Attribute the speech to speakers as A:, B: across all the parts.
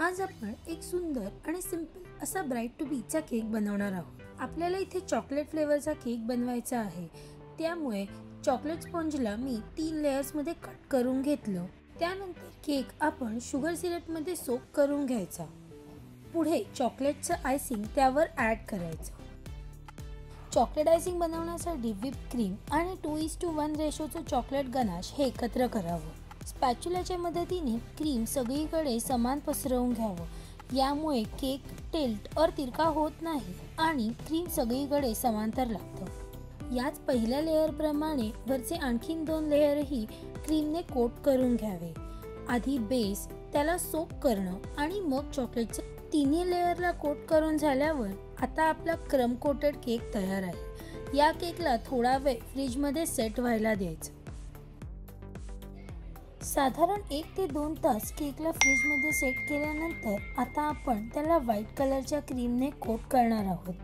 A: आज आपण एक सुंदर आणि सिंपल असा ब्राइट टू बीचा केक बनवणार आहोत। आपल्याला इथे चॉकलेट फ्लेवरचा केक बनवायचा आहे, त्यामुळे चॉकलेट स्पॉन्जला मी 3 लेयर्स मध्ये कट करून घेतलं। त्यानंतर केक आपण शुगर सिरप मध्ये सोक करून घ्यायचा। पुढे चॉकलेटचं आयसिंग त्यावर ॲड करायचं। चॉकलेट आयसिंग बनवण्यासाठी व्हिप क्रीम आणि 2:1 रेशोचं चॉकलेट गनाश हे एकत्र करावं। स्पॅच्युलाच्या मदतीने क्रीम सगळीकडे समान पसरवून घ्यावं। यामुळे केक टिल्ट और तिरका होत नाही आणि क्रीम सगळीकडे समांतर लागतं। याच पहिल्या लेयर प्रमाणे वरचे आणखीन 2 लेयरही क्रीमने कोट करून घ्यावे। आधी बेस त्याला सोक करणं आणि मग चॉकलेटचं तिन्ही लेयरला कोट करून झाल्यावर आता आपला क्रम कोटेड केक तयार आहे। या केकला थोडा वेळ फ्रीजमध्ये सेट व्हायला द्यायचं। साधारण 1 ते 2 तास केकला फ्रीजमध्ये सेट केल्यानंतर आता आपण त्याला व्हाईट कलरच्या क्रीमने कोट करणार आहोत।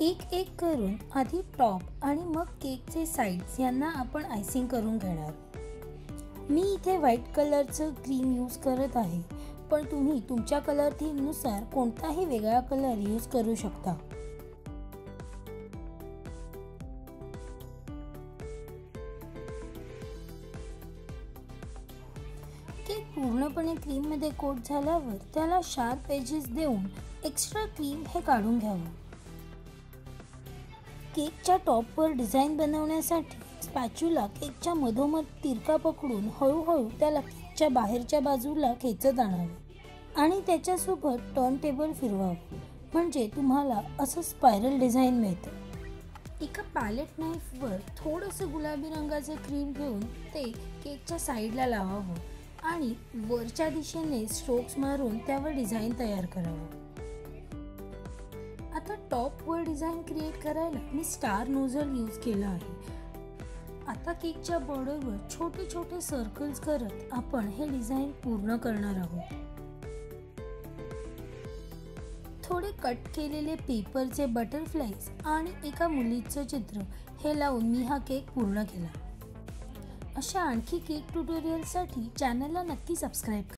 A: एक करून आधी टॉप आणि मग केकचे साइड्स यांना आपण आयसिंग करून घेणार। मी इथे व्हाईट कलरचं क्रीम यूज करत आहे, पण तुम्ही तुमच्या कलर थीमनुसार कोणताही वेगळा कलर यूज करू शकता। केक पूर्णपणे क्रीम मध्ये कोट झाल्यावर त्याला शार्प एजेस देऊन एक्स्ट्रा क्रीम हे काढून घ्यावं। केकच्या टॉपवर डिझाईन बनवण्यासाठी स्पॅच्युला केकच्या मधोमध तिरका पकडून हळूहळू त्याला केकच्या बाहेरच्या बाजूला खेचत आणावे आणि त्याच्यासोबत टर्न टेबल फिरवावं, म्हणजे तुम्हाला असं स्पायरल डिझाईन मिळतं। एका पॅलेट नाईफवर थोडंसं गुलाबी रंगाचं क्रीम घेऊन ते केकच्या साईडला लावावं आणि वरच्या दिशेने स्ट्रोक्स मारून त्यावर डिझाईन तयार करावं। आता टॉपवर डिझाईन क्रिएट करायला मी स्टार नोझल यूज केला आहे। आता केकच्या बॉर्डरवर छोटे छोटे सर्कल्स करत आपण हे डिझाईन पूर्ण करणार आहोत। थोडे कट केलेले पेपरचे बटरफ्लाईज आणि एका मुलीचं चित्र हे लावून मी हा केक पूर्ण केला। अशा आणखी केक ट्युटोरियलसाठी चॅनलला नक्की सबस्क्राईब करा।